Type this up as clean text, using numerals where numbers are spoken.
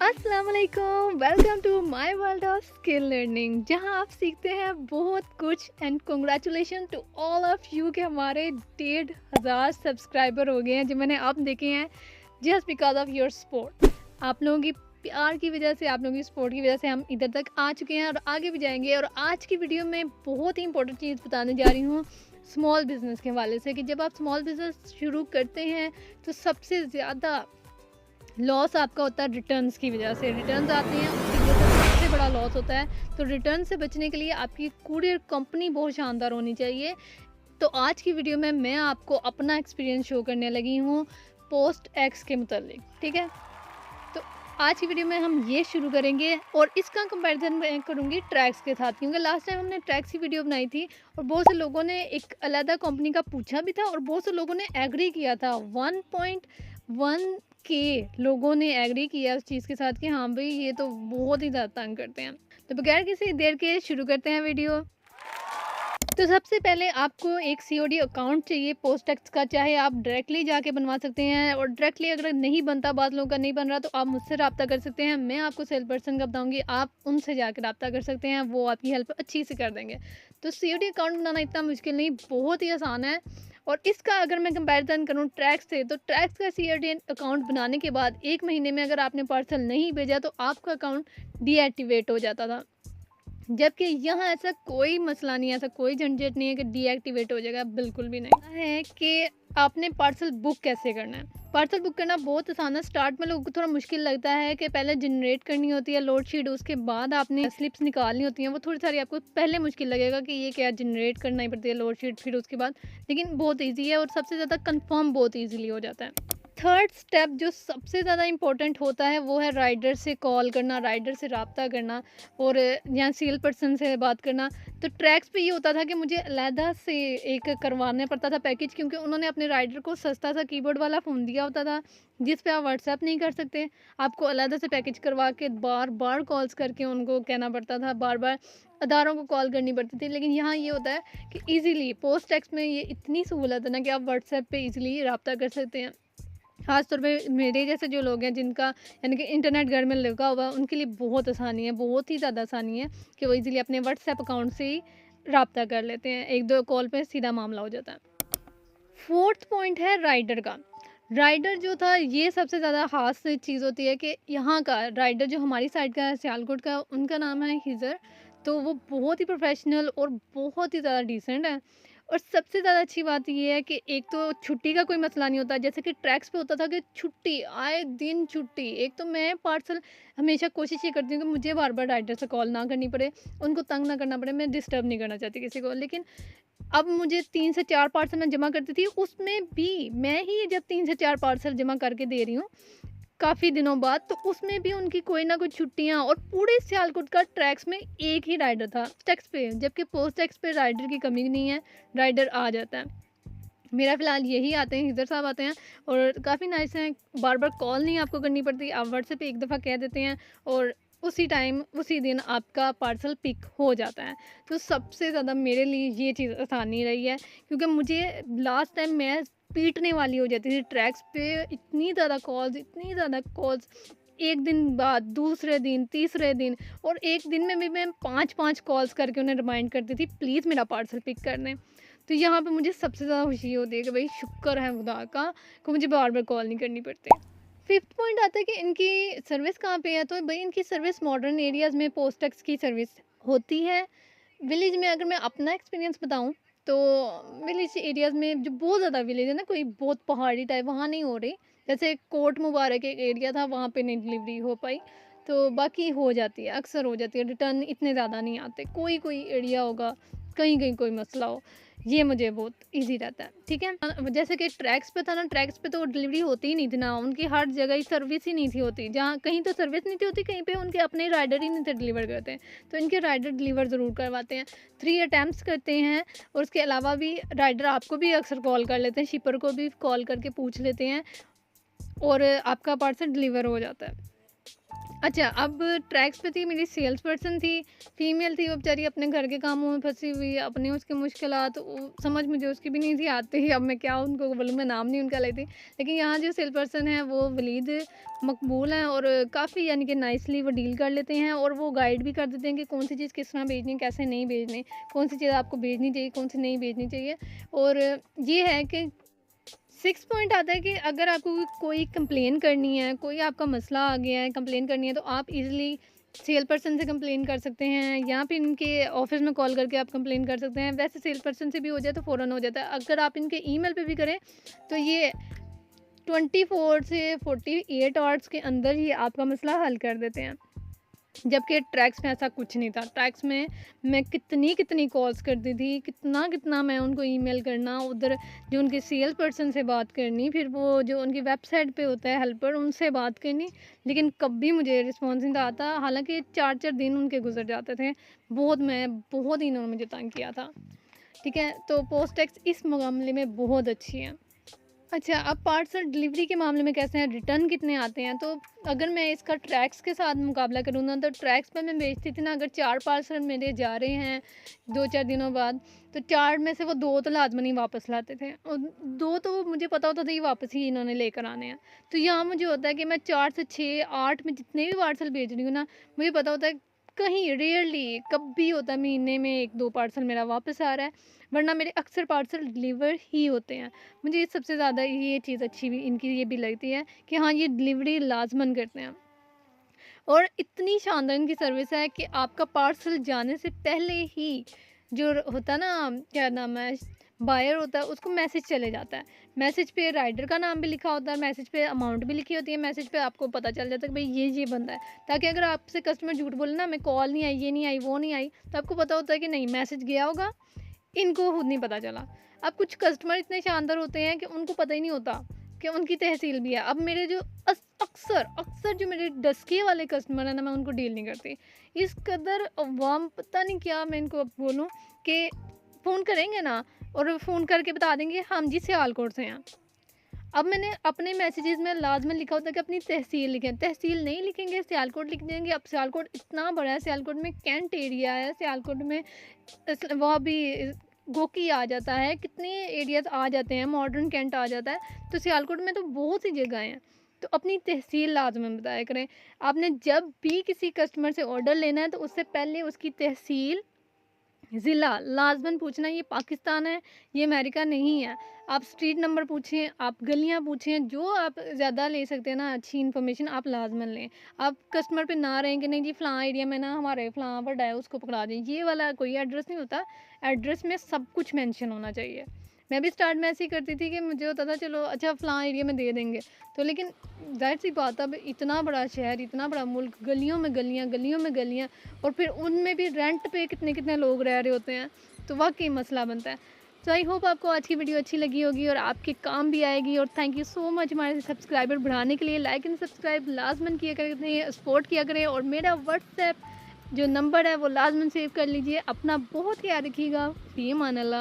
अस्सलाम वालेकुम, welcome to my world of skill learning, जहां आप सीखते हैं बहुत कुछ। And congratulation to all of you कि हमारे 1,500 सब्सक्राइबर हो गए हैं जो मैंने आप देखे हैं just because of your support. आप लोगों की प्यार की वजह से, आप लोगों की सपोर्ट की वजह से हम इधर तक आ चुके हैं और आगे भी जाएंगे। और आज की वीडियो में बहुत ही इंपॉर्टेंट चीज़ बताने जा रही हूँ स्मॉल बिजनेस के हवाले से, कि जब आप स्मॉल बिजनेस शुरू करते हैं तो सबसे ज़्यादा लॉस आपका होता है रिटर्न्स की वजह से। रिटर्न्स आते हैं उसकी वजह से सबसे बड़ा लॉस होता है। तो रिटर्न से बचने के लिए आपकी कुरियर कंपनी बहुत शानदार होनी चाहिए। तो आज की वीडियो में मैं आपको अपना एक्सपीरियंस शो करने लगी हूँ पोस्ट एक्स के मुतालिक, ठीक है। तो आज की वीडियो में हम ये शुरू करेंगे और इसका कंपैरिजन मैं करूँगी ट्रैक्स के साथ, क्योंकि लास्ट टाइम हमने ट्रैक्स की वीडियो बनाई थी और बहुत से लोगों ने एक अलग कंपनी का पूछा भी था और बहुत से लोगों ने एग्री किया था। 1.1 के लोगों ने एग्री किया उस चीज़ के साथ कि हाँ भाई ये तो बहुत ही ज़्यादा तंग करते हैं। तो बगैर किसी देर के शुरू करते हैं वीडियो। तो सबसे पहले आपको एक सीओडी अकाउंट चाहिए पोस्टएक्स का, चाहे आप डायरेक्टली जाके बनवा सकते हैं और डायरेक्टली अगर नहीं बनता, बाद लोगों का नहीं बन रहा, तो आप मुझसे रब्ता कर सकते हैं। मैं आपको सेल पर्सन का बताऊंगी, आप उनसे जाकर रब्ता कर सकते हैं, वो आपकी हेल्प अच्छी से कर देंगे। तो सीओडी अकाउंट बनाना इतना मुश्किल नहीं, बहुत ही आसान है। और इसका अगर मैं कंपैरिजन करूँ ट्रैक्स से, तो ट्रैक्स का सीओडी अकाउंट बनाने के बाद 1 महीने में अगर आपने पार्सल नहीं भेजा तो आपका अकाउंट डीएक्टिवेट हो जाता था, जबकि यहाँ ऐसा कोई मसला नहीं है, ऐसा कोई झंझट नहीं है कि डीएक्टिवेट हो जाएगा, बिल्कुल भी नहीं है। कि आपने पार्सल बुक कैसे करना है। पार्सल बुक करना बहुत आसान है। स्टार्ट में लोगों को थोड़ा मुश्किल लगता है कि पहले जनरेट करनी होती है लोड शीट, उसके बाद आपने स्लिप्स निकालनी होती हैं, वो थोड़ी सारी आपको पहले मुश्किल लगेगा कि ये क्या जनरेट करना ही पड़ती है लोड शीट, फिर उसके बाद, लेकिन बहुत ईजी है और सबसे ज़्यादा कंफर्म बहुत ईजीली हो जाता है। थर्ड स्टेप जो सबसे ज़्यादा इम्पोर्टेंट होता है वो है राइडर से कॉल करना, राइडर से रब्ता करना और यहाँ सेल पर्सन से बात करना। तो ट्रैक्स पे ये होता था कि मुझे अलहदा से एक करवाना पड़ता था पैकेज, क्योंकि उन्होंने अपने राइडर को सस्ता सा कीबोर्ड वाला फ़ोन दिया होता था जिस पे आप व्हाट्सएप नहीं कर सकते। आपको अलहदा से पैकेज करवा के बार बार कॉल्स करके उनको कहना पड़ता था, बार बार अदारों को कॉल करनी पड़ती थी। लेकिन यहाँ ये होता है कि ईज़िली पोस्ट टैक्स में ये इतनी सहूलत है ना कि आप व्हाट्सएप पर ईज़िली रब्ता कर सकते हैं। ख़ास तौर पे मेरे जैसे जो लोग हैं जिनका यानी कि इंटरनेट घर में लगा हुआ है, उनके लिए बहुत आसानी है, बहुत ही ज़्यादा आसानी है कि वो इजीली अपने व्हाट्सएप अकाउंट से ही रब्ता कर लेते हैं, 1-2 कॉल पे सीधा मामला हो जाता है। फोर्थ पॉइंट है राइडर का। राइडर जो था ये सबसे ज़्यादा ख़ास चीज़ होती है कि यहाँ का राइडर जो हमारी साइड का है सियालकोट का, उनका नाम है हिजर। तो वो बहुत ही प्रोफेशनल और बहुत ही ज़्यादा डिसेंट है। और सबसे ज़्यादा अच्छी बात ये है कि एक तो छुट्टी का कोई मसला नहीं होता, जैसे कि ट्रैक्स पे होता था कि छुट्टी आए दिन छुट्टी। एक तो मैं पार्सल हमेशा कोशिश ये करती हूँ कि मुझे बार बार राइडर से कॉल ना करनी पड़े, उनको तंग ना करना पड़े, मैं डिस्टर्ब नहीं करना चाहती किसी को। लेकिन अब मुझे 3 से 4 पार्सल मैं जमा करती थी, उसमें भी मैं ही जब 3 से 4 पार्सल जमा करके दे रही हूँ काफ़ी दिनों बाद, तो उसमें भी उनकी कोई ना कोई छुट्टियाँ। और पूरे सियालकोट का ट्रैक्स में एक ही राइडर था टैक्स पे, जबकि पोस्ट टैक्स पे राइडर की कमी नहीं है, राइडर आ जाता है। मेरा फ़िलहाल यही आते हैं, हिजर साहब आते हैं और काफ़ी नाइस हैं। बार बार कॉल नहीं आपको करनी पड़ती, आप व्हाट्सएप पे एक दफ़ा कह देते हैं और उसी टाइम उसी दिन आपका पार्सल पिक हो जाता है। तो सबसे ज़्यादा मेरे लिए ये चीज़ आसानी रही है, क्योंकि मुझे लास्ट टाइम मैं पीटने वाली हो जाती थी ट्रैक्स पे। इतनी ज़्यादा कॉल्स, इतनी ज़्यादा कॉल्स, एक दिन बाद, दूसरे दिन, तीसरे दिन, और एक दिन में भी मैं 5-5 कॉल्स करके उन्हें रिमाइंड करती थी प्लीज़ मेरा पार्सल पिक कर लें। तो यहाँ पे मुझे सबसे ज़्यादा खुशी होती है कि भाई शुक्र है खुदा का कि मुझे बार बार कॉल नहीं करनी पड़ती। फिफ्थ पॉइंट आता है कि इनकी सर्विस कहाँ पे है। तो भाई इनकी सर्विस मॉडर्न एरियाज़ में पोस्ट टैक्स की सर्विस होती है। विलेज में अगर मैं अपना एक्सपीरियंस बताऊँ तो विलेज एरियाज़ में जो बहुत ज़्यादा विलेज है ना, कोई बहुत पहाड़ी टाइप, वहाँ नहीं हो रही। जैसे कोट मुबारक एक एरिया था, वहाँ पे नहीं डिलीवरी हो पाई। तो बाकी हो जाती है, अक्सर हो जाती है। रिटर्न इतने ज़्यादा नहीं आते, कोई कोई एरिया होगा, कहीं कहीं कोई मसला हो, ये मुझे बहुत इजी रहता है, ठीक है। जैसे कि ट्रैक्स पे था ना, ट्रैक्स पे तो डिलीवरी होती ही नहीं थी ना, उनकी हर जगह ही सर्विस ही नहीं थी होती। जहाँ कहीं तो सर्विस नहीं थी होती, कहीं पे उनके अपने राइडर ही नहीं थे डिलीवर करते हैं। तो इनके राइडर डिलीवर ज़रूर करवाते हैं, 3 अटैम्प्ट्स करते हैं। और उसके अलावा भी राइडर आपको भी अक्सर कॉल कर लेते हैं, शिपर को भी कॉल करके पूछ लेते हैं और आपका पार्सल डिलीवर हो जाता है। अच्छा, अब ट्रैक्स पे थी मेरी सेल्स पर्सन थी, फीमेल थी, वो बेचारी अपने घर के कामों में फँसी हुई, अपनी उसकी मुश्किलात समझ मुझे उसकी भी नहीं थी आती। अब मैं क्या उनको बोलूँ, मैं नाम नहीं उनका लेती। लेकिन यहाँ जो सेल पर्सन है वो वलीद मकबूल हैं और काफ़ी यानी कि नाइसली वो डील कर लेते हैं और वो गाइड भी कर देते हैं कि कौन-सी चीज़ किस तरह भेजनी है, कैसे नहीं भेजनी, कौन-सी चीज़ आपको भेजनी चाहिए, कौन-सी नहीं भेजनी चाहिए। और ये है कि 6 पॉइंट आता है कि अगर आपको कोई कंप्लेन करनी है, कोई आपका मसला आ गया है, कंप्लेन करनी है, तो आप ईज़िली सेल पर्सन से कंप्लेन कर सकते हैं या फिर इनके ऑफ़िस में कॉल करके आप कंप्लेन कर सकते हैं। वैसे सेल पर्सन से भी हो जाए तो फ़ौरन हो जाता है। अगर आप इनके ईमेल पे भी करें तो ये 24 से 48 आवर्स के अंदर ही आपका मसला हल कर देते हैं। जबकि ट्रैक्स में ऐसा कुछ नहीं था। ट्रैक्स में मैं कितनी कॉल्स करती थी, कितना मैं उनको ईमेल करना, उधर जो उनके सेल्स पर्सन से बात करनी, फिर वो जो उनकी वेबसाइट पे होता है हेल्पर, उनसे बात करनी, लेकिन कभी मुझे रिस्पॉन्स नहीं आता। हालाँकि 4-4 दिन उनके गुज़र जाते थे। बहुत ही इन्होंने मुझे तंग किया था। ठीक है? तो पोस्टेक्स इस मामले में बहुत अच्छी है। अच्छा, अब पार्सल डिलीवरी के मामले में कैसे हैं, रिटर्न कितने आते हैं? तो अगर मैं इसका ट्रैक्स के साथ मुकाबला करूँ ना, तो ट्रैक्स पे मैं बेचती थी ना, अगर 4 पार्सल मेरे जा रहे हैं 2-4 दिनों बाद, तो 4 में से वो 2 तो लाज़मन वापस लाते थे और 2 तो मुझे पता होता था ये वापस ही इन्होंने लेकर आने हैं। तो यहाँ मुझे होता है कि मैं 4 से 6, 8 में जितने भी पार्सल भेज रही हूँ ना, मुझे पता होता है कहीं रेयरली कभी होता है महीने में 1-2 पार्सल मेरा वापस आ रहा है, वरना मेरे अक्सर पार्सल डिलीवर ही होते हैं। मुझे सबसे ज़्यादा ये चीज़ अच्छी भी इनकी ये भी लगती है कि हाँ, ये डिलीवरी लाज़मन करते हैं और इतनी शानदार इनकी सर्विस है कि आपका पार्सल जाने से पहले ही जो होता है ना, क्या नाम है, बायर होता है, उसको मैसेज चले जाता है। मैसेज पे राइडर का नाम भी लिखा होता है, मैसेज पे अमाउंट भी लिखी होती है, मैसेज पे आपको पता चल जाता है कि भाई ये बंदा है, ताकि अगर आपसे कस्टमर झूठ बोले ना, मैं कॉल नहीं आई, ये नहीं आई, वो नहीं आई, तो आपको पता होता है कि नहीं, मैसेज गया होगा, इनको खुद नहीं पता चला। अब कुछ कस्टमर इतने शानदार होते हैं कि उनको पता ही नहीं होता कि उनकी तहसील भी है। अब मेरे जो अक्सर जो मेरे डस्के वाले कस्टमर हैं ना, मैं उनको डील नहीं करती। इस कदर अवाम, पता नहीं क्या मैं इनको अब बोलूँ, कि फ़ोन करेंगे ना और फ़ोन करके बता देंगे हम जी सियालकोट से हैं। अब मैंने अपने मैसेजेस में लाज़मन लिखा होता है कि अपनी तहसील लिखें, तहसील नहीं लिखेंगे, सियालकोट लिख देंगे। अब सियालकोट इतना बड़ा है, सियालकोट में कैंट एरिया है, सियालकोट में वहाँ भी गोकी आ जाता है, कितने एरियाज़ आ जाते हैं, मॉडर्न कैंट आ जाता है, तो सियालकोट में तो बहुत सी जगह हैं। तो अपनी तहसील लाज़मन बताया करें। आपने जब भी किसी कस्टमर से ऑर्डर लेना है तो उससे पहले उसकी तहसील, ज़िला लाज़मन पूछना, ये पाकिस्तान है, ये अमेरिका नहीं है। आप स्ट्रीट नंबर पूछें, आप गलियाँ पूछें, जो आप ज़्यादा ले सकते हैं ना अच्छी इन्फॉर्मेशन, आप लाज़मन लें। आप कस्टमर पे ना रहें कि नहीं जी फ़लाँ एरिया में ना हमारे फ़लाँ वर्ड है, उसको पकड़ा दें। ये वाला कोई एड्रेस नहीं होता, एड्रेस में सब कुछ मेंशन होना चाहिए। मैं भी स्टार्ट में ऐसे ही करती थी कि मुझे होता था चलो अच्छा फ़लाँ एरिया में दे देंगे। तो लेकिन ज़ाहिर-सी बात है, अब इतना बड़ा शहर, इतना बड़ा मुल्क, गलियों में गलियाँ, और फिर उनमें भी रेंट पे कितने-कितने लोग रह रहे होते हैं, तो वाक़ई मसला बनता है। तो आई होप आपको आज की वीडियो अच्छी लगी होगी और आपके काम भी आएगी, और थैंक यू सो मच हमारे सब्सक्राइबर बढ़ाने के लिए। लाइक एंड सब्सक्राइब लाज़मन किया करें, सपोर्ट किया करें, और मेरा व्हाट्सएप जो नंबर है वो लाज़मन सेव कर लीजिए। अपना बहुत ख्याल रखिएगा। फ़ी अमान अल्लाह।